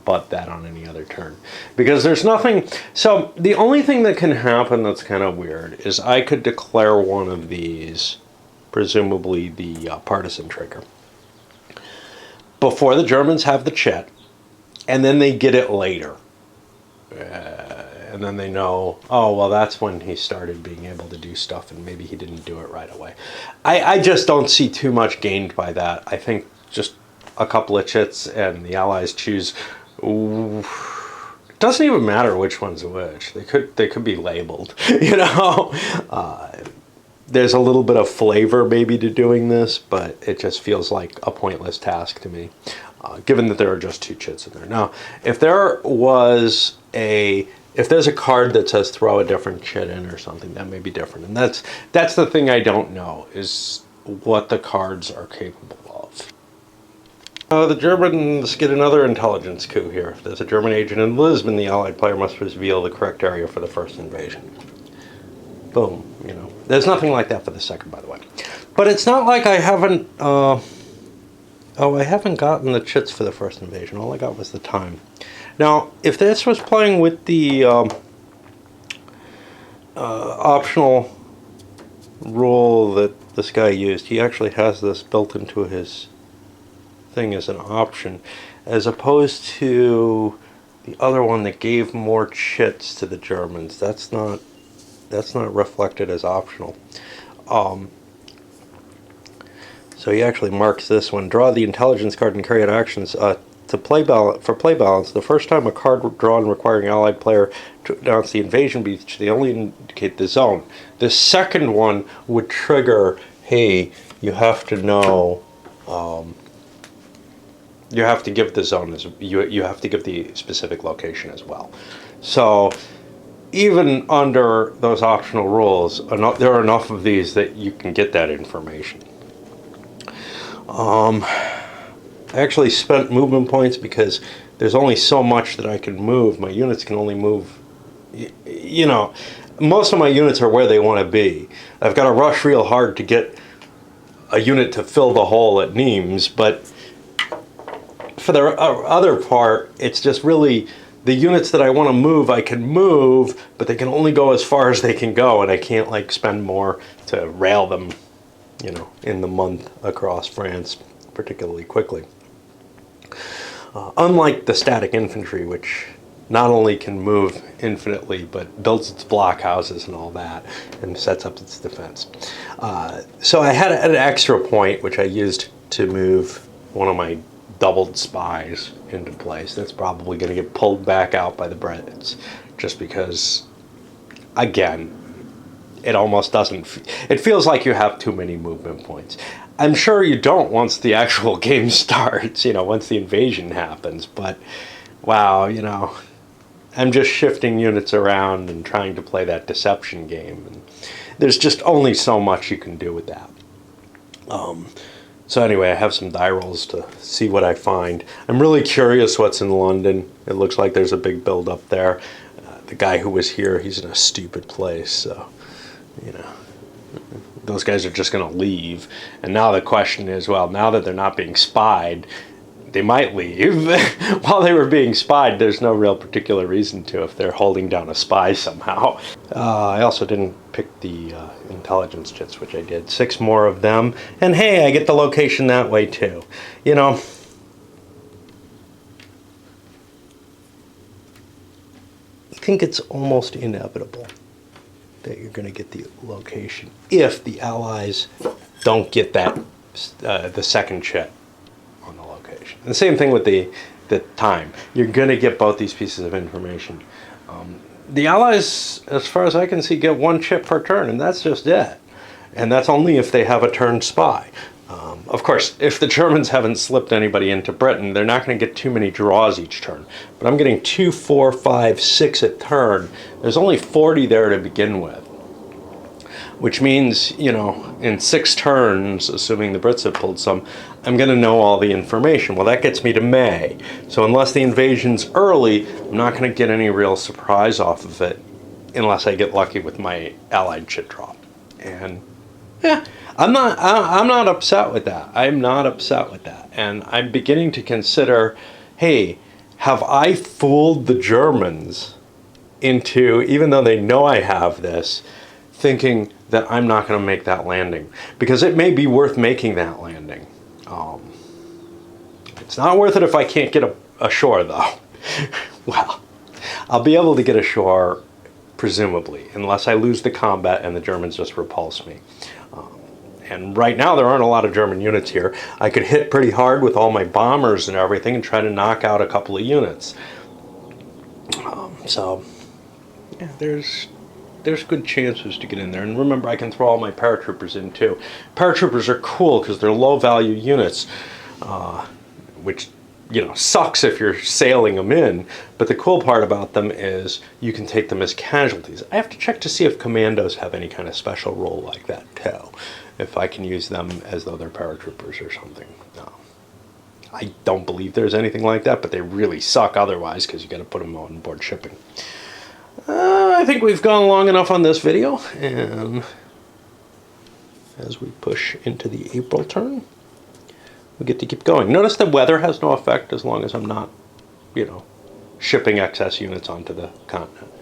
but that on any other turn, because there's nothing. So the only thing that can happen that's kind of weird is I could declare one of these, presumably the partisan trigger, before the Germans have the chit, and then they get it later, and then they know, oh well, that's when he started being able to do stuff, and maybe he didn't do it right away. I just don't see too much gained by that. I think just a couple of chits and the allies choose. It doesn't even matter which one's which. They could be labeled. You know, there's a little bit of flavor maybe to doing this, but it just feels like a pointless task to me, given that there are just 2 chits in there. Now, if there's a card that says throw a different chit in or something, that may be different. And that's the thing I don't know, is what the cards are capable of. The Germans get another intelligence coup here. If there's a German agent in Lisbon, the Allied player must reveal the correct area for the first invasion. Boom, you know. There's nothing like that for the second, by the way. But it's not like I haven't... I haven't gotten the chits for the first invasion. All I got was the time. Now, if this was playing with the optional rule that this guy used, he actually has this built into his thing as an option, as opposed to the other one that gave more chits to the Germans. That's not reflected as optional. So he actually marks this one. Draw the intelligence card and carry out actions. For play balance, the first time a card drawn requiring allied player to announce the invasion beach, they only indicate the zone. The second one would trigger, hey, you have to know, you have to give the zone, you have to give the specific location as well. So even under those optional rules, there are enough of these that you can get that information. I actually spent movement points because there's only so much that I can move. My units can only move, you know, most of my units are where they want to be. I've got to rush real hard to get a unit to fill the hole at Nimes, but for the other part, it's just really the units that I want to move, I can move, but they can only go as far as they can go, and I can't like spend more to rail them, you know, in the month across France particularly quickly. Unlike the static infantry, which not only can move infinitely, but builds its blockhouses and all that, and sets up its defense. So I had an extra point, which I used to move one of my doubled spies into place. That's probably going to get pulled back out by the Brits, just because, again, it almost doesn't. It feels like you have too many movement points. I'm sure you don't once the actual game starts, once the invasion happens, but wow, I'm just shifting units around and trying to play that deception game. And there's just only so much you can do with that. So anyway, I have some die rolls to see what I find. I'm really curious what's in London. It looks like there's a big build up there. The guy who was here, he's in a stupid place, so, those guys are just going to leave. And now the question is, well, now that they're not being spied, they might leave. While they were being spied, there's no real particular reason to if they're holding down a spy somehow. I also didn't pick the intelligence jets, which I did. 6 more of them. And hey, I get the location that way too. I think it's almost inevitable that you're going to get the location if the Allies don't get that the second chip on the location. And the same thing with the time. You're going to get both these pieces of information. The Allies, as far as I can see, get 1 chip per turn, and that's just it. And that's only if they have a turned spy. Of course, if the Germans haven't slipped anybody into Britain, they're not going to get too many draws each turn. But I'm getting 2, 4, 5, 6 a turn. There's only 40 there to begin with. Which means, in 6 turns, assuming the Brits have pulled some, I'm going to know all the information. Well, that gets me to May. So unless the invasion's early, I'm not going to get any real surprise off of it unless I get lucky with my Allied chit drop. And yeah, I'm not upset with that. I'm not upset with that. And I'm beginning to consider, hey, have I fooled the Germans into, even though they know I have this, thinking that I'm not going to make that landing? Because it may be worth making that landing. It's not worth it if I can't get ashore, though. Well, I'll be able to get ashore, presumably, unless I lose the combat and the Germans just repulse me. And right now there aren't a lot of German units here. I could hit pretty hard with all my bombers and everything and try to knock out a couple of units. So, yeah, there's good chances to get in there. And remember, I can throw all my paratroopers in too. Paratroopers are cool because they're low value units, which sucks if you're sailing them in, but the cool part about them is you can take them as casualties. I have to check to see if commandos have any kind of special role like that too, if I can use them as though they're paratroopers or something. No. I don't believe there's anything like that, but they really suck otherwise because you got to put them on board shipping. I think we've gone long enough on this video, and as we push into the April turn, we get to keep going. Notice the weather has no effect as long as I'm not, shipping excess units onto the continent.